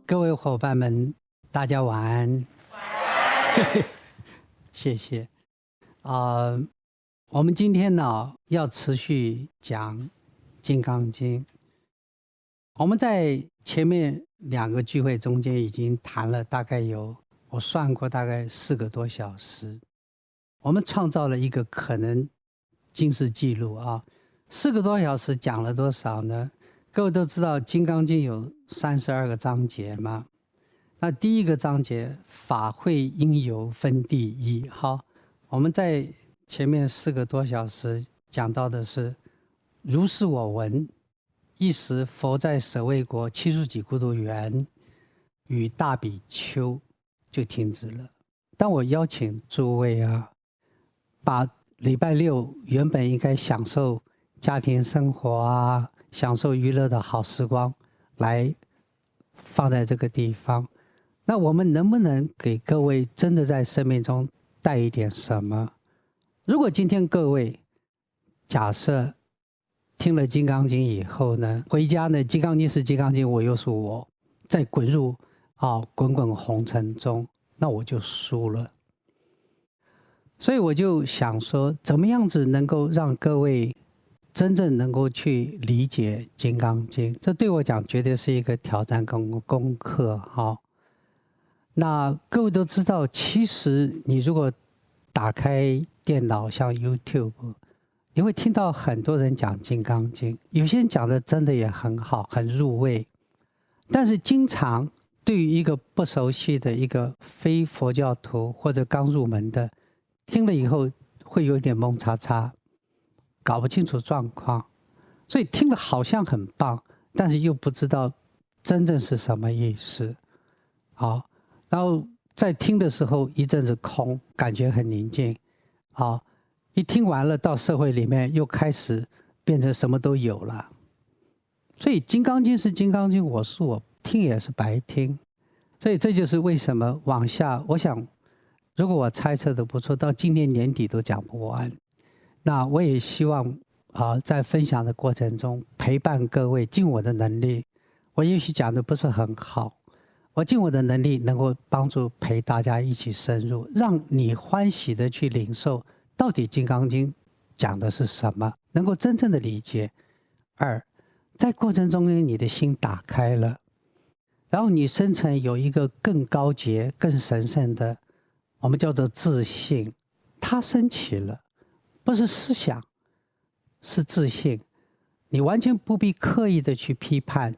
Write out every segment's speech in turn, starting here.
各位伙伴们，大家晚安。谢谢。我们今天呢要持续讲《金刚经》。我们在前面2个聚会中间已经谈了大概我算过大概4个多小时。我们创造了一个可能金氏纪录啊！4个多小时讲了多少呢？各位都知道《金刚经》有32个章节嘛？那第1个章节法会因由分第一。好，我们在前面4个多小时讲到的是，如是我闻，一时佛在舍卫国祇树给孤独园与大比丘就停止了。但我邀请诸位把礼拜6原本应该享受家庭生活享受娱乐的好时光来放在这个地方。那我们能不能给各位真的在生命中带一点什么？如果今天各位假设听了《金刚经》以后呢，回家呢，《金刚经》是《金刚经》，我又是我，再滚入滚滚红尘中，那我就输了。所以我就想说，怎么样子能够让各位真正能够去理解《金刚经》，这对我讲绝对是一个挑战跟功课。那各位都知道，其实你如果打开电脑，像 YouTube， 你会听到很多人讲《金刚经》，有些人讲的真的也很好，很入味。但是经常对于一个不熟悉的一个非佛教徒或者刚入门的，听了以后会有点蒙查查，搞不清楚状况，所以听了好像很棒，但是又不知道真正是什么意思。然后在听的时候一阵子空，感觉很宁静。一听完了到社会里面又开始变成什么都有了。所以《金刚经》是《金刚经》，我是我，听也是白听。所以这就是为什么往下，我想如果我猜测的不错，到今年年底都讲不完。那我也希望在分享的过程中陪伴各位，尽我的能力。我也许讲的不是很好，我尽我的能力能够帮助陪大家一起深入，让你欢喜的去领受到底《金刚经》讲的是什么，能够真正的理解。2，在过程中间你的心打开了，然后你生成有一个更高洁、更神圣的，我们叫做自信，它升起了。不是思想，是自信。你完全不必刻意的去批判、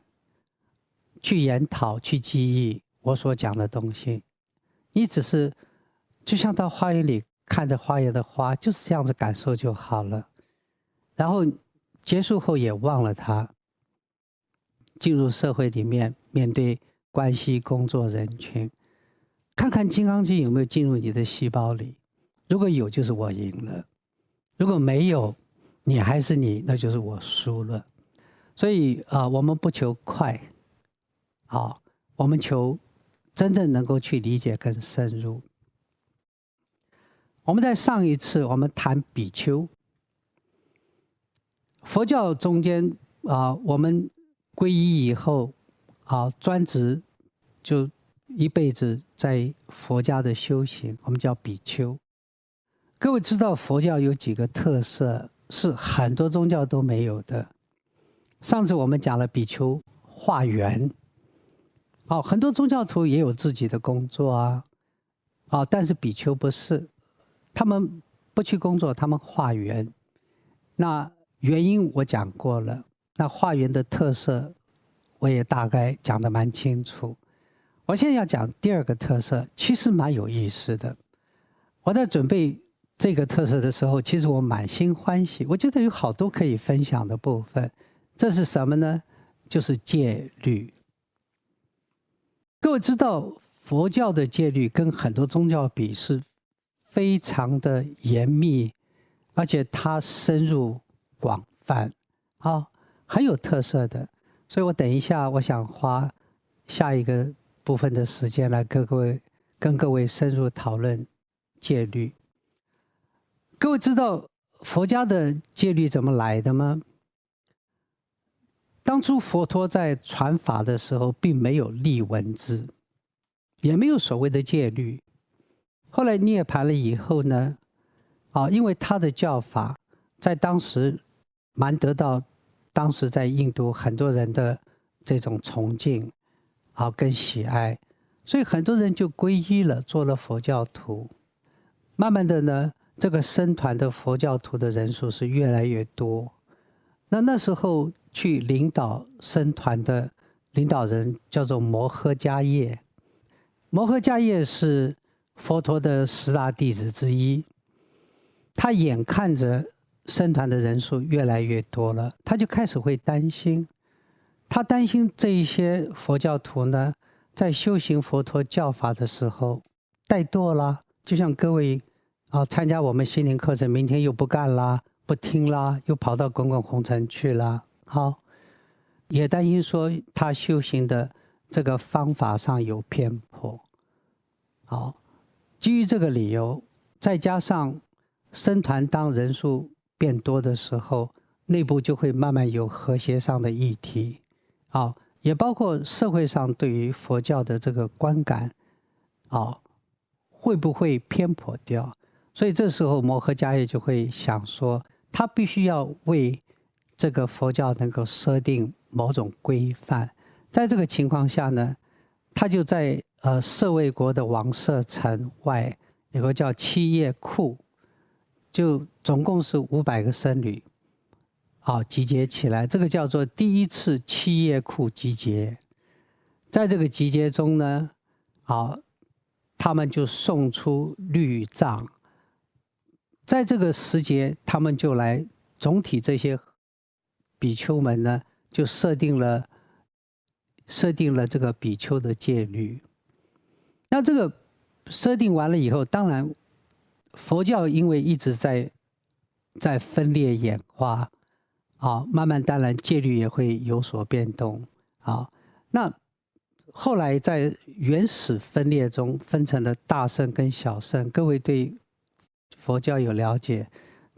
去研讨、去记忆我所讲的东西，你只是就像到花园里看着花园的花，就是这样子感受就好了。然后结束后也忘了它，进入社会里面，面对关系、工作、人群，看看《金刚经》有没有进入你的细胞里。如果有，就是我赢了。如果没有，你还是你，那就是我输了。所以我们不求快，我们求真正能够去理解更深入。我们在上一次我们谈比丘，佛教中间我们皈依以后专职就一辈子在佛家的修行，我们叫比丘。各位知道佛教有几个特色是很多宗教都没有的。上次我们讲了比丘化缘，很多宗教徒也有自己的工作但是比丘不是，他们不去工作，他们化缘。那原因我讲过了，那化缘的特色我也大概讲得蛮清楚。我现在要讲第二个特色，其实蛮有意思的。我在准备这个特色的时候，其实我满心欢喜，我觉得有好多可以分享的部分。这是什么呢？就是戒律。各位知道，佛教的戒律跟很多宗教比是非常的严密，而且它深入广泛，很有特色的。所以我等一下，我想花下一个部分的时间来跟各位深入讨论戒律。各位知道佛家的戒律怎么来的吗？当初佛陀在传法的时候，并没有立文字，也没有所谓的戒律。后来涅槃了以后呢，因为他的教法在当时蛮得到当时在印度很多人的这种崇敬跟喜爱，所以很多人就皈依了，做了佛教徒。慢慢的呢，这个僧团的佛教徒的人数是越来越多。那时候去领导僧团的领导人叫做摩诃迦叶。摩诃迦叶是佛陀的10大弟子之一。他眼看着僧团的人数越来越多了，他就开始会担心。他担心这一些佛教徒呢，在修行佛陀教法的时候怠惰啦，就像各位参加我们心灵课程，明天又不干啦，不听啦，又跑到滚滚红尘去了。也担心说他修行的这个方法上有偏颇。基于这个理由，再加上僧团当人数变多的时候，内部就会慢慢有和谐上的议题，也包括社会上对于佛教的这个观感，会不会偏颇掉？所以这时候摩诃迦叶就会想说，他必须要为这个佛教能够设定某种规范。在这个情况下呢，他就在舍卫国的王舍城外有个叫七叶库，就总共是500个僧侣集结起来，这个叫做第一次七叶库集结。在这个集结中呢，他们就送出律藏。在这个时节，他们就来总体这些比丘们呢，就设定了这个比丘的戒律。那这个设定完了以后，当然佛教因为一直在分裂演化，慢慢当然戒律也会有所变动。那后来在原始分裂中分成了大乘跟小乘。各位对佛教有了解，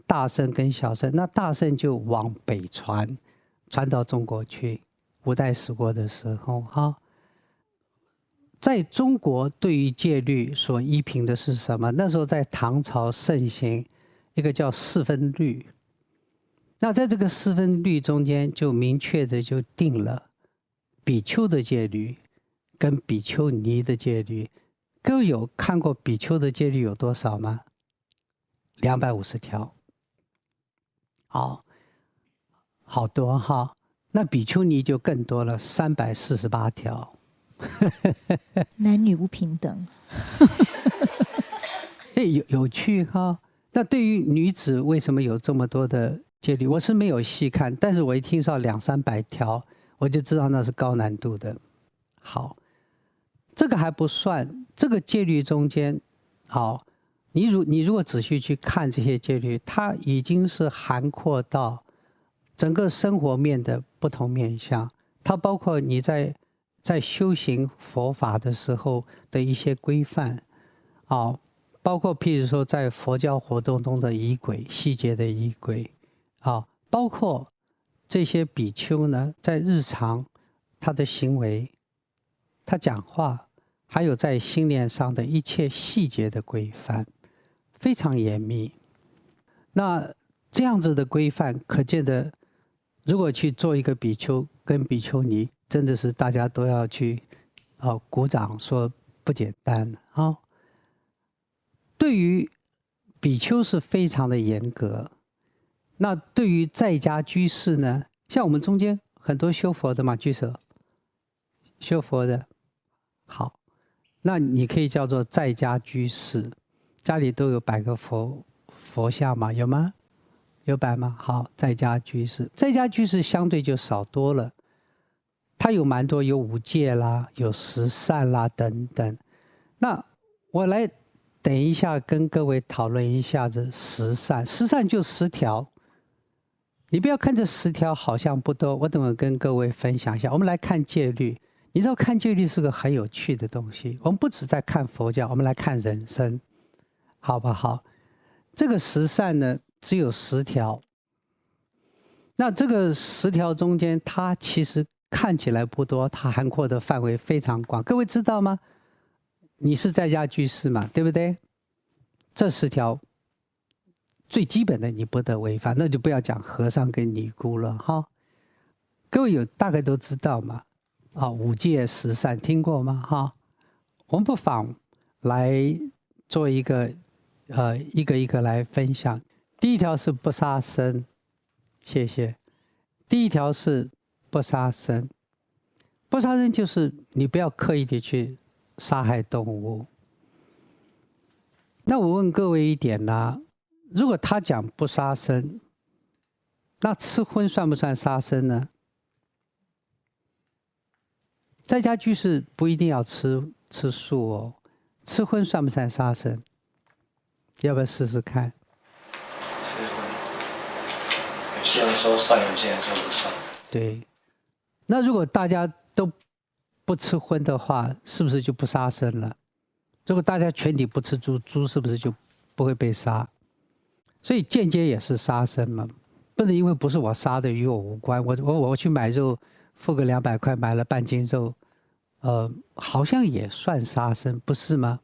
大乘跟小乘，那大乘就往北传到中国去。五代十国的时候，在中国对于戒律所依凭的是什么？那时候在唐朝盛行一个叫四分律。那在这个四分律中间，就明确的就定了比丘的戒律跟比丘尼的戒律。各位有看过比丘的戒律有多少吗？250条。好多哈。那比丘尼就更多了，348条。男女不平等。有趣哈。那对于女子为什么有这么多的戒律？我是没有细看，但是我一听说200-300条，我就知道那是高难度的。好，这个还不算，这个戒律中间，你如果仔细去看这些戒律，它已经是涵括到整个生活面的不同面向。它包括你在修行佛法的时候的一些规范，包括譬如说在佛教活动中的仪轨，细节的仪轨，包括这些比丘呢，在日常他的行为、他讲话，还有在心念上的一切细节的规范，非常严密。那这样子的规范，可见的，如果去做一个比丘跟比丘尼，真的是大家都要去鼓掌说不简单。对于比丘是非常的严格，那对于在家居士呢，像我们中间很多修佛的嘛，举手。修佛的，好，那你可以叫做在家居士，家里都有摆个佛像嘛，有吗？有摆吗？好，在家居士，在家居士相对就少多了，它有蛮多，有五戒啦，有十善啦等等。那我来等一下跟各位讨论一下这十善，十善就10条。你不要看这10条好像不多，我等会跟各位分享一下。我们来看戒律。你知道看戒律是个很有趣的东西，我们不只在看佛教，我们来看人生，好不好？这个十善呢，只有10条。那这个10条中间，它其实看起来不多，它涵括的范围非常广。各位知道吗？你是在家居士嘛，对不对？这10条最基本的你不得违反，那就不要讲和尚跟尼姑了哈。各位大概都知道嘛。五戒十善听过吗？哈，我们不妨来做一个一个一个来分享。第一条是不杀生，谢谢。第一条是不杀生，不杀生就是你不要刻意的去杀害动物。那我问各位一点啦，如果他讲不杀生，那吃荤算不算杀生呢？在家居士不一定要吃素哦，吃荤算不算杀生？要不要试试看？吃荤，有些人说算，有些人说不算。对，那如果大家都不吃荤的话，是不是就不杀生了？如果大家全体不吃猪，猪是不是就不会被杀？所以间接也是杀生嘛，不能因为不是我杀的与我无关。我去买肉，付个200块买了半斤肉，好像也算杀生，不是吗？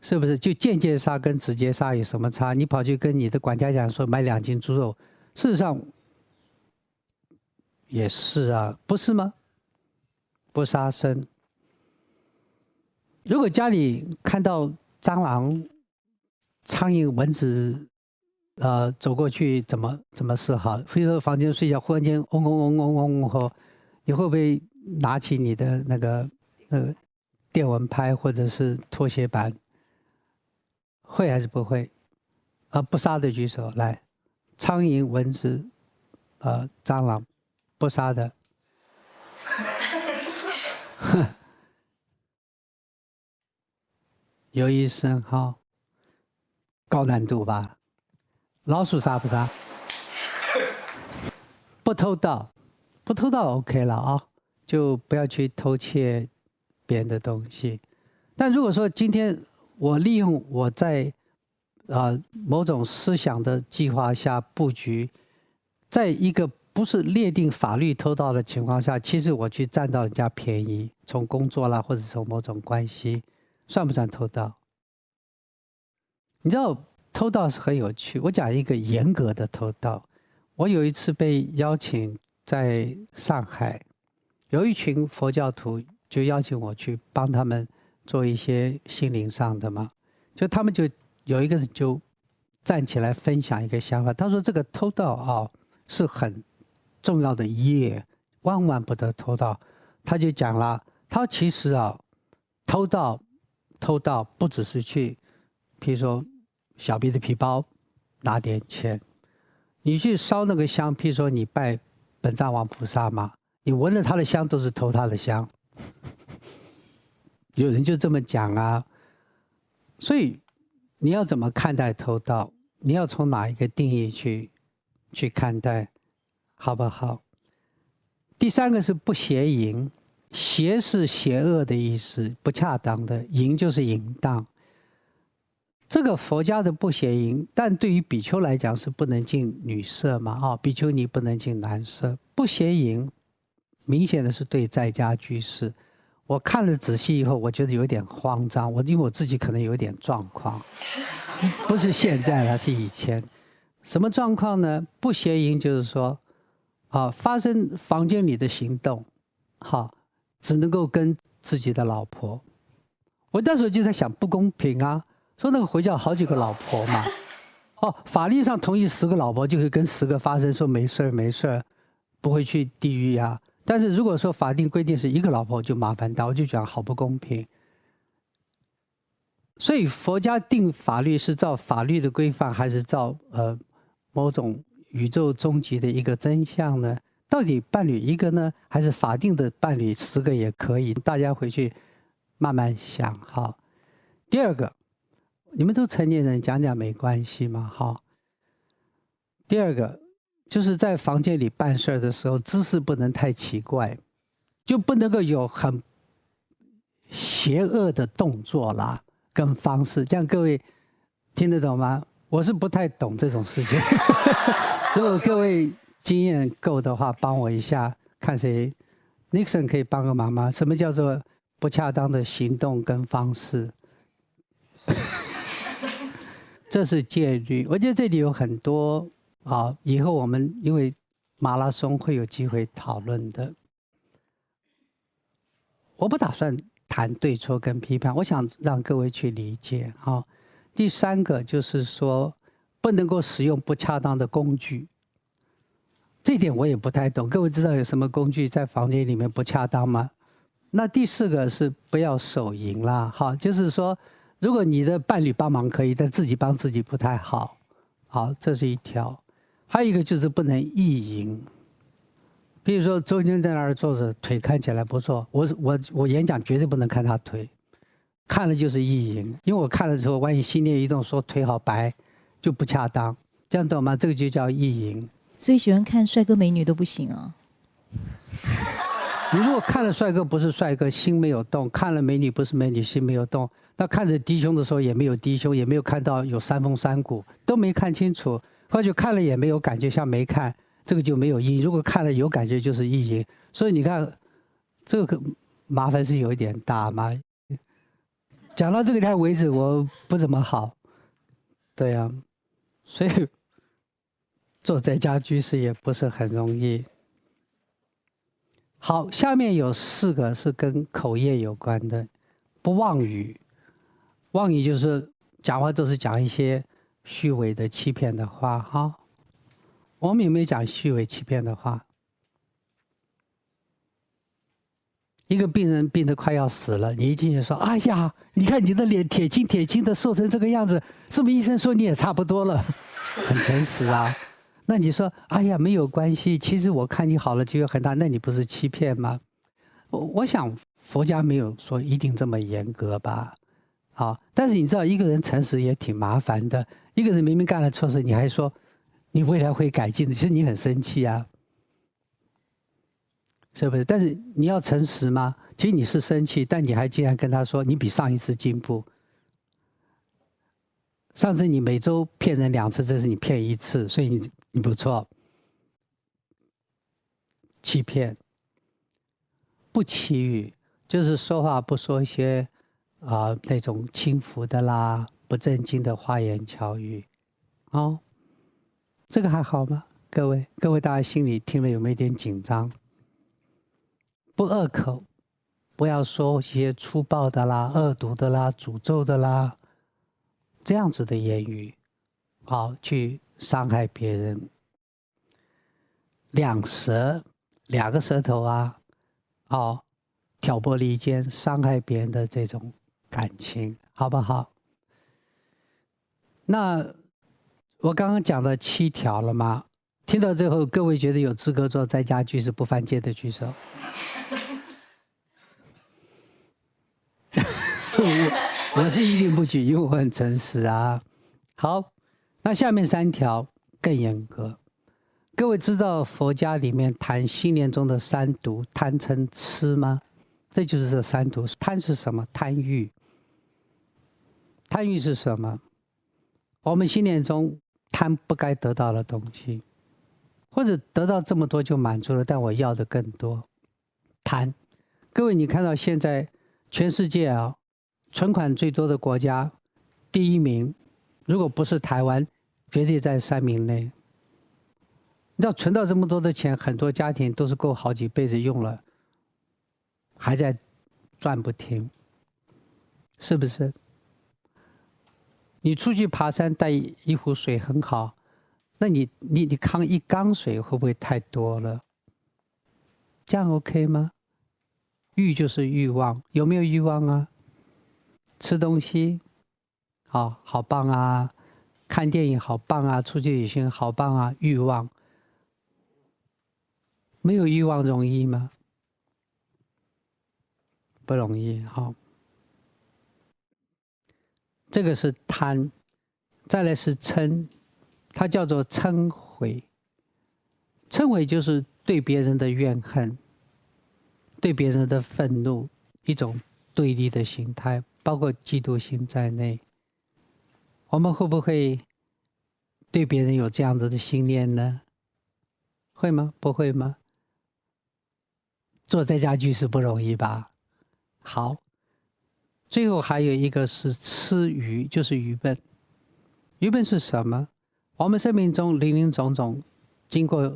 是不是？就间接杀跟直接杀有什么差？你跑去跟你的管家讲说买2斤猪肉，事实上也是啊，不是吗？不杀生。如果家里看到蟑螂、苍蝇、蚊子，走过去怎么是好？比如说房间睡觉，忽然间嗡嗡嗡嗡嗡嗡吼，你会不会拿起你的那个电蚊拍或者是拖鞋板？会还是不会？不杀的举手来。苍蝇、蚊子、蟑螂，不杀的。有医生哈，高难度吧？老鼠杀不杀？不偷盗，不偷盗 OK 了啊，就不要去偷窃别人的东西。但如果说今天我利用我在某种思想的计划下布局，在一个不是列定法律偷盗的情况下，其实我去占到人家便宜，从工作啦或者从某种关系，算不算偷盗？你知道偷盗是很有趣。我讲一个严格的偷盗。我有一次被邀请在上海，有一群佛教徒就邀请我去帮他们做一些心灵上的嘛，就他们就有一个人就站起来分享一个想法，他说这个偷盗是很重要的业，万万不得偷盗。他就讲了，他说其实偷盗不只是去，譬如说小弟的皮包拿点钱，你去烧那个香，譬如说你拜本藏王菩萨嘛，你闻了他的香都是偷他的香。有人就这么讲啊。所以你要怎么看待偷盗？你要从哪一个定义去看待，好不好？第3个是不邪淫，邪是邪恶的意思，不恰当的，淫就是淫荡。这个佛家的不邪淫，但对于比丘来讲是不能进女色嘛，比丘尼不能进男色。不邪淫，明显的是对在家居士。我看了仔细以后，我觉得有点慌张。因为我自己可能有点状况，不是现在了，是以前。什么状况呢？不邪淫就是说，发生房间里的行动，只能够跟自己的老婆。我那时候就在想，不公平啊！说那个回教好几个老婆嘛，哦，法律上同意10个老婆就可以跟10个发生，说没事儿没事儿，不会去地狱啊。但是如果说法定规定是1个老婆，就麻烦大，我就讲好不公平。所以佛家定法律是照法律的规范，还是照某种宇宙终极的一个真相呢？到底伴侣1个呢，还是法定的伴侣10个也可以？大家回去慢慢想哈。第二个，你们都成年人，讲讲没关系嘛哈。第二个，就是在房间里办事的时候，姿势不能太奇怪，就不能够有很邪恶的动作啦跟方式，这样各位听得懂吗？我是不太懂这种事情。如果各位经验够的话，帮我一下，看谁 Nixon 可以帮个忙吗？什么叫做不恰当的行动跟方式？这是戒律。我觉得这里有很多啊，以后我们因为马拉松会有机会讨论的。我不打算谈对错跟批判，我想让各位去理解啊。第3个就是说，不能够使用不恰当的工具。这点我也不太懂，各位知道有什么工具在房间里面不恰当吗？那第4个是不要手淫啦，哈，就是说，如果你的伴侣帮忙可以，但自己帮自己不太好，好，这是一条。还有一个就是不能意淫。比如说周金在那儿坐着，腿看起来不错，我演讲绝对不能看他腿，看了就是意淫，因为我看了之后，万一心念一动说腿好白，就不恰当，这样懂吗？这个就叫意淫。所以喜欢看帅哥美女都不行啊。你如果看了帅哥不是帅哥，心没有动；看了美女不是美女，心没有动。那看着低胸的时候也没有低胸，也没有看到有3峰3骨，都没看清楚，或者看了也没有感觉，像没看。这个就没有意义，如果看了有感觉就是意淫，所以你看，这个麻烦是有一点大嘛。讲到这个点为止，我不怎么好，对啊，所以做在家居士也不是很容易。好，下面有4个是跟口业有关的，不妄语。妄语就是讲话都是讲一些虚伪的、欺骗的话哈。我们有没有讲虚伪欺骗的话？一个病人病得快要死了，你一进去说：“哎呀，你看你的脸铁青铁青的，瘦成这个样子，是不是医生说你也差不多了？”很诚实啊。那你说：“哎呀，没有关系，其实我看你好了机会很大。”那你不是欺骗吗？我想佛家没有说一定这么严格吧？啊，但是你知道，一个人诚实也挺麻烦的。一个人明明干了错事，你还说你未来会改进的，其实你很生气啊，是不是？但是你要诚实吗？其实你是生气，但你还竟然跟他说你比上一次进步。上次你每周骗人2次，这次你骗1次，所以你不错。欺骗，不欺语，就是说话不说一些那种轻浮的啦、不正经的花言巧语，哦。这个还好吗？各位大家心里听了有没有一点紧张？不恶口，不要说一些粗暴的啦、恶毒的啦、诅咒的啦，这样子的言语，好去伤害别人。2个舌头啊，挑拨离间、伤害别人的这种感情，好不好？那我刚刚讲了7条了吗？听到最后，各位觉得有资格做在家居士不犯戒的举手。我是一定不举，因为我很诚实啊。好，那下面3条更严格。各位知道佛家里面谈心念中的3毒，贪嗔痴吗？这就是这3毒。贪是什么？贪欲。贪欲是什么？我们心念中贪不该得到的东西，或者得到这么多就满足了，但我要的更多。贪。各位，你看到现在全世界啊，存款最多的国家第1名，如果不是台湾，绝对在3名内。你知道存到这么多的钱，很多家庭都是够好几辈子用了，还在赚不停，是不是？你出去爬山带一壶水很好，那你扛一缸水会不会太多了？这样 OK 吗？欲就是欲望，有没有欲望啊？吃东西，好棒啊！看电影好棒啊！出去旅行好棒啊！欲望，没有欲望容易吗？不容易。好，这个是贪，再来是嗔，它叫做嗔恚。嗔恚就是对别人的怨恨，对别人的愤怒，一种对立的形态，包括嫉妒心在内。我们会不会对别人有这样子的心念呢？会吗？不会吗？做在家居士不容易吧？好，最后还有一个是痴愚，就是愚笨。愚笨是什么？我们生命中林林总总，经过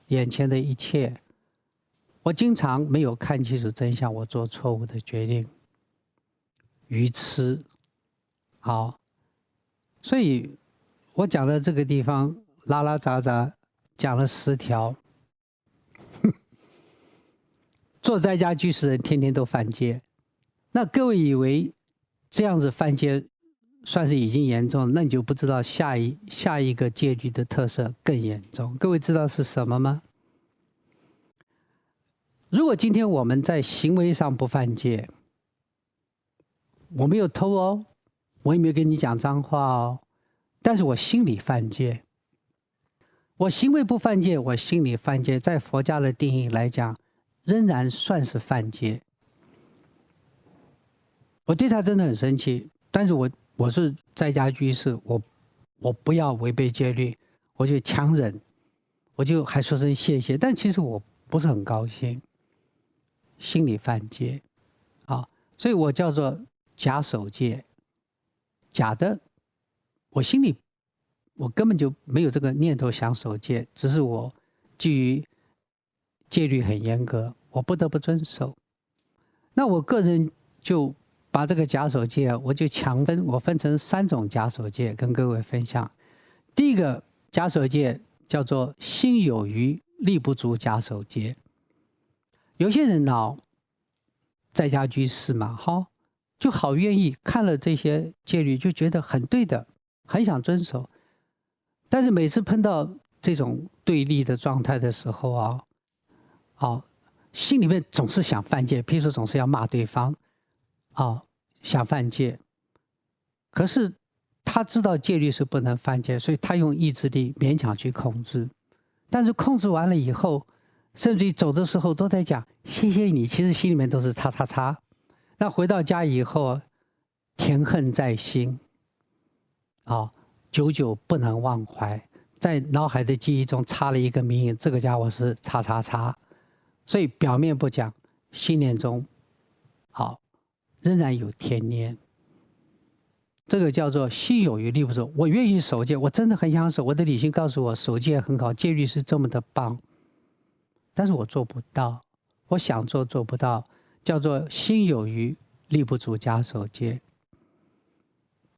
眼前的一切，我经常没有看清楚真相，我做错误的决定，愚痴。好，所以我讲到这个地方拉拉杂杂讲了10条。做在家居士人天天都犯戒，那各位以为这样子犯戒算是已经严重，那你就不知道下一个戒律的特色更严重。各位知道是什么吗？如果今天我们在行为上不犯戒，我没有偷哦，我也没有跟你讲脏话哦，但是我心里犯戒。我行为不犯戒，我心里犯戒，在佛家的定义来讲，仍然算是犯戒。我对他真的很生气，但是我是在家居士，我不要违背戒律，我就强忍，我就还说声谢谢，但其实我不是很高兴，心里犯戒，所以我叫做假守戒，假的，我心里我根本就没有这个念头想守戒，只是我基于戒律很严格，我不得不遵守。那我个人就把这个假守戒，我就我分成3种假守戒，跟各位分享。第一个假守戒叫做心有余力不足假守戒。有些人在家居士嘛，就好愿意看了这些戒律就觉得很对的，很想遵守。但是每次碰到这种对立的状态的时候心里面总是想犯戒，譬如说总是要骂对方，想犯戒。可是他知道戒律是不能犯戒，所以他用意志力勉强去控制。但是控制完了以后，甚至于走的时候都在讲谢谢你，其实心里面都是叉叉叉。那回到家以后，田恨在心，久久不能忘怀，在脑海的记忆中插了一个名言，这个家伙是叉叉叉。所以表面不讲，心念中仍然有天念。这个叫做心有余力不足。我愿意守戒，我真的很想守，我的理性告诉我守戒很好，戒律是这么的棒，但是我做不到，我想做做不到，叫做心有余力不足假守戒。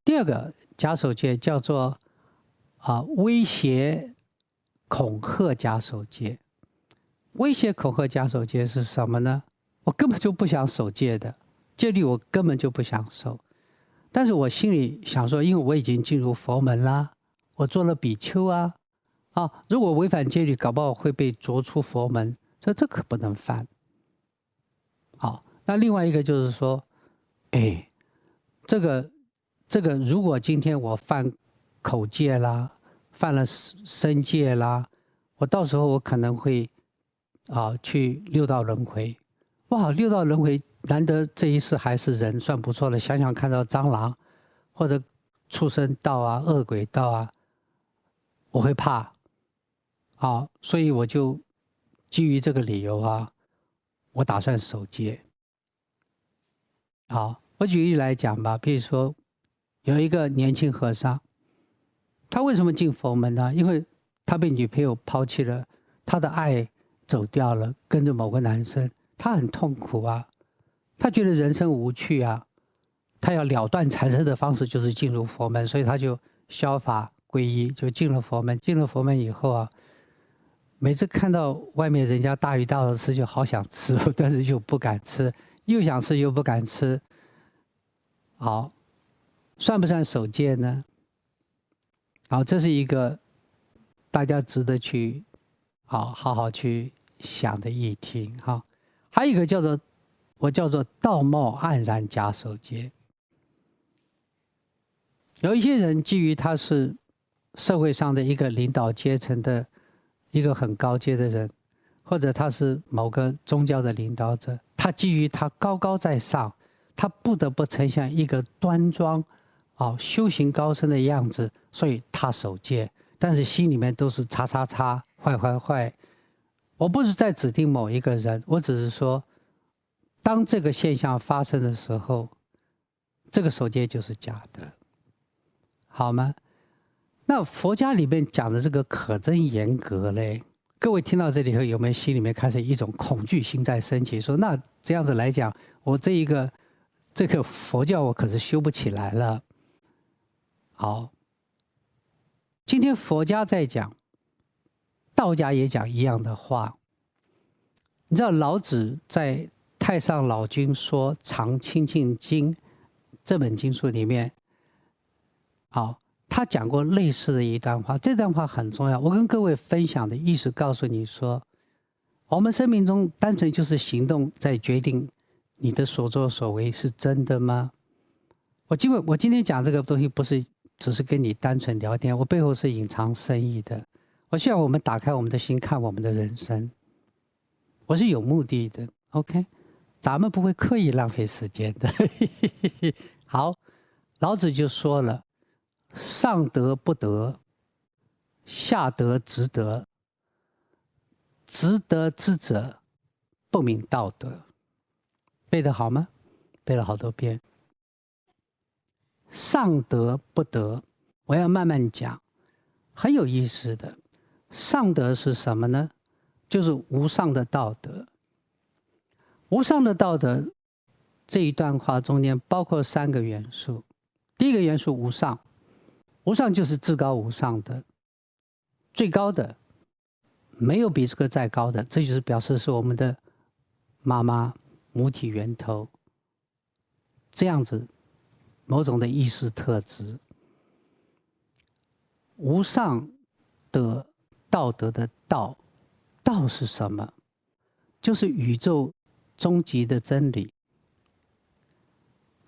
第二个假守戒叫做威胁恐吓假守戒。威胁恐吓假守戒是什么呢？我根本就不想守戒的，戒律我根本就不想守，但是我心里想说，因为我已经进入佛门啦，我做了比丘如果违反戒律，搞不好会被逐出佛门，这可不能犯。那另外一个就是说，这个如果今天我犯口戒啦，犯了身戒啦，我到时候我可能会去六道轮回。哇，六道轮回难得这一世还是人，算不错了。想想看到蟑螂或者畜生道恶鬼道我会怕所以我就基于这个理由我打算守戒。我举例来讲吧，比如说有一个年轻和尚，他为什么进佛门呢？因为他被女朋友抛弃了，他的爱走掉了，跟着某个男生，他很痛苦他觉得人生无趣他要了断缠身的方式就是进入佛门，所以他就消法皈依，就进了佛门。进了佛门以后啊，每次看到外面人家大鱼大肉吃，就好想吃，但是又不敢吃，又想吃又不敢吃。好，算不算守戒呢？好，这是一个大家值得去好好去想的议题。好，还有一个我叫做道貌岸然假守戒。有一些人基于他是社会上的一个领导阶层的一个很高阶的人，或者他是某个宗教的领导者，他基于他高高在上，他不得不呈现一个端庄修行高深的样子，所以他守戒，但是心里面都是叉叉叉坏坏坏。我不是在指定某一个人，我只是说当这个现象发生的时候，这个守戒就是假的，好吗？那佛家里面讲的这个可真严格嘞，各位听到这里后有没有心里面开始一种恐惧心在升起，说那这样子来讲，我这个佛教我可是修不起来了。好，今天佛家在讲，道家也讲一样的话。你知道老子在《太上老君说常清净经》这本经书里面，他讲过类似的一段话，这段话很重要。我跟各位分享的意思告诉你说，我们生命中单纯就是行动在决定你的所作所为是真的吗？我今天讲这个东西不是只是跟你单纯聊天，我背后是隐藏深意的。我希望我们打开我们的心，看我们的人生。我是有目的的 ，OK， 咱们不会刻意浪费时间的。好，老子就说了：上德不德，下德直德，直德之者，不明道德。背得好吗？背了好多遍。上德不德，我要慢慢讲，很有意思的。上德是什么呢？就是无上的道德。无上的道德这一段话中间包括3个元素。第一个元素无上，无上就是至高无上的，最高的，没有比这个再高的，这就是表示是我们的妈妈母体源头，这样子某种的意识特质。无上的道德的道，道是什么？就是宇宙终极的真理，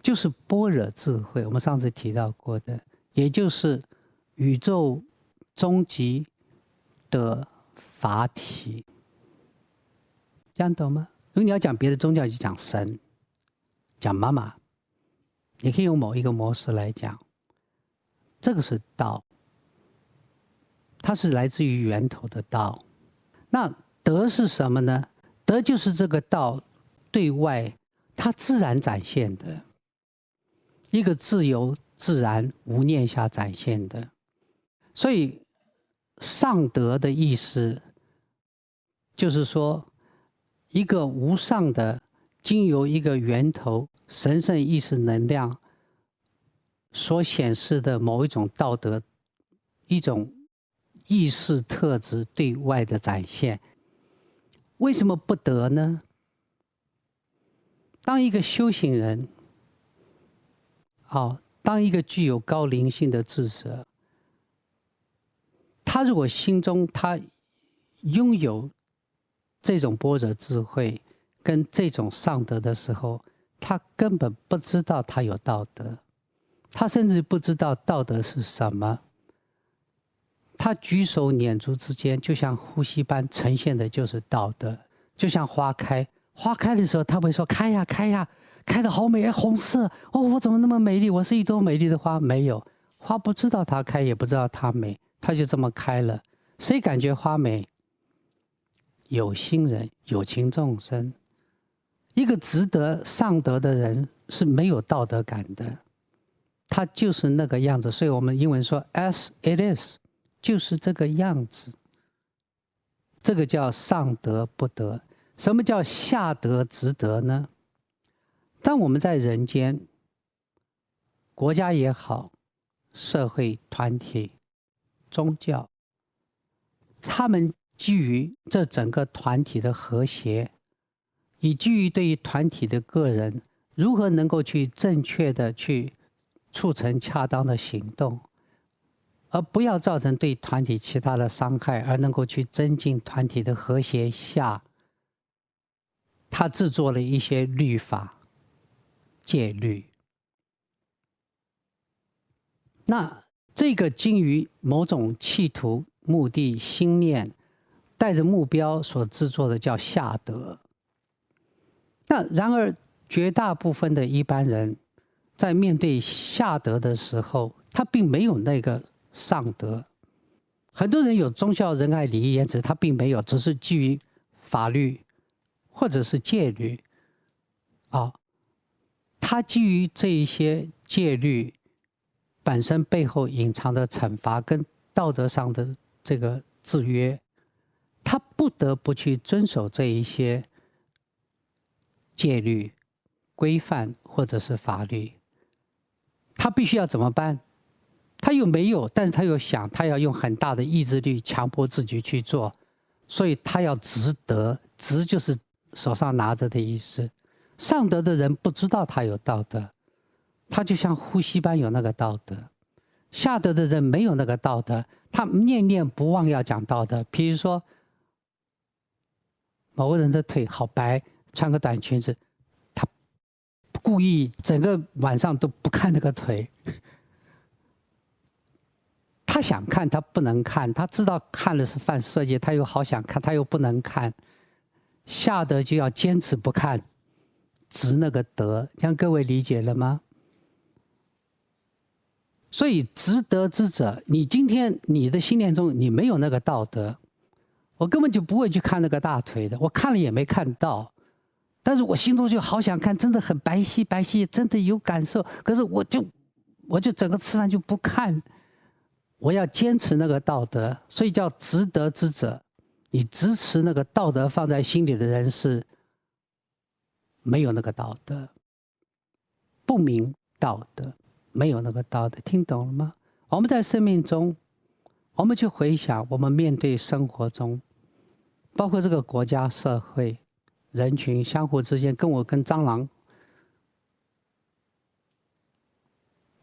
就是般若智慧。我们上次提到过的，也就是宇宙终极的法体。这样懂吗？如果你要讲别的宗教，就讲神，讲妈妈，你可以用某一个模式来讲。这个是道，它是来自于源头的道。那德是什么呢？德就是这个道对外它自然展现的，一个自由自然无念下展现的。所以上德的意思就是说，一个无上的经由一个源头神圣意识能量所显示的某一种道德，一种意识特质对外的展现。为什么不得呢？当一个修行人，当一个具有高灵性的智者，他如果心中他拥有这种般若智慧跟这种上德的时候，他根本不知道他有道德，他甚至不知道道德是什么。他举手捻足之间，就像呼吸般呈现的就是道德。就像花开，花开的时候，他会说开呀开呀，开得好美，红色哦，我怎么那么美丽？我是一朵美丽的花。没有，花不知道它开，也不知道它美，它就这么开了。谁感觉花美？有心人，有情众生。一个值得上德的人是没有道德感的，他就是那个样子。所以我们英文说 as it is， 就是这个样子。这个叫上德不德。什么叫下德直德呢？当我们在人间，国家也好，社会团体、宗教，他们基于这整个团体的和谐，以基于对于团体的个人如何能够去正确的去促成恰当的行动，而不要造成对团体其他的伤害，而能够去增进团体的和谐下，他制作了一些律法、戒律。那这个基于某种企图、目的、心念，带着目标所制作的叫下德。那然而，绝大部分的一般人在面对下德的时候，他并没有那个上德。很多人有忠孝仁爱礼义严辞，他并没有，只是基于法律或者是戒律啊，他基于这一些戒律本身背后隐藏的惩罚跟道德上的这个制约，他不得不去遵守这一些戒律、规范或者是法律。他必须要怎么办？他又没有，但是他又想，他要用很大的意志力强迫自己去做，所以他要执德，执就是手上拿着的意思。上德的人不知道他有道德，他就像呼吸般有那个道德；下德的人没有那个道德，他念念不忘要讲道德。比如说，某个人的腿好白，穿个短裙子，他故意整个晚上都不看那个腿。他想看，他不能看，他知道看了是犯色戒，他又好想看，他又不能看。下德就要坚持不看，执那个德，这样各位理解了吗？所以执德之者，你今天你的心念中你没有那个道德，我根本就不会去看那个大腿的，我看了也没看到，但是我心中就好想看，真的很白皙白皙，真的有感受，可是我就整个吃饭就不看。我要坚持那个道德，所以叫执德之者。你支持那个道德放在心里的人是没有那个道德，不明道德，没有那个道德，听懂了吗？我们在生命中，我们去回想，我们面对生活中，包括这个国家、社会、人群相互之间，跟蟑螂，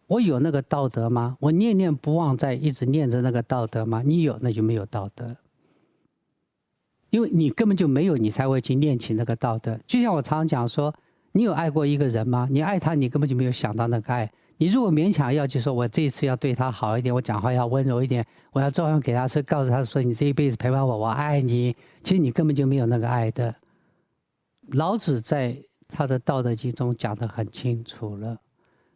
我有那个道德吗？我念念不忘在一直念着那个道德吗？你有，那就没有道德。因为你根本就没有，你才会去念起那个道德。就像我常常讲说，你有爱过一个人吗？你爱他，你根本就没有想到那个爱。你如果勉强要去说，我这一次要对他好一点，我讲话要温柔一点，我要做饭给他吃，告诉他说你这一辈子陪伴我，我爱你。其实你根本就没有那个爱的。老子在他的《道德经》中讲得很清楚了，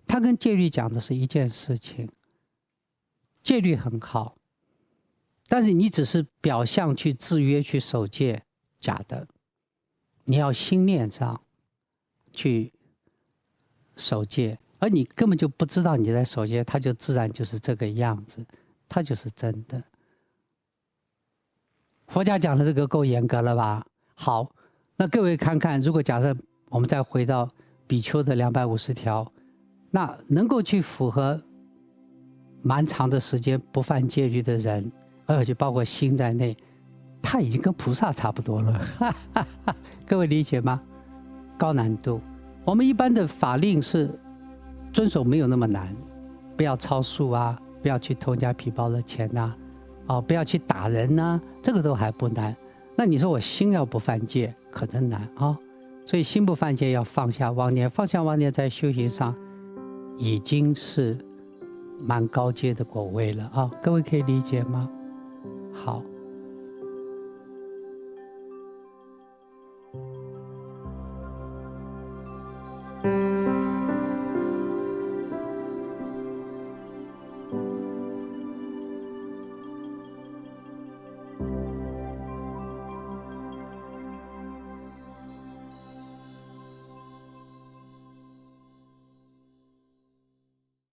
他跟戒律讲的是一件事情。戒律很好。但是你只是表象去制约、去守戒，假的。你要心念上去守戒，而你根本就不知道你在守戒，它就自然就是这个样子，它就是真的。佛家讲的这个够严格了吧？好，那各位看看，如果假设我们再回到比丘的250条，那能够去符合蛮长的时间不犯戒律的人，而且包括心在内，他已经跟菩萨差不多了。各位理解吗？高难度。我们一般的法令是遵守没有那么难，不要超速啊，不要去偷人家皮包的钱呐，不要去打人呐，这个都还不难。那你说我心要不犯戒，可真难啊！所以心不犯戒要放下妄念，放下妄念在修行上已经是蛮高阶的果位了啊！各位可以理解吗？好。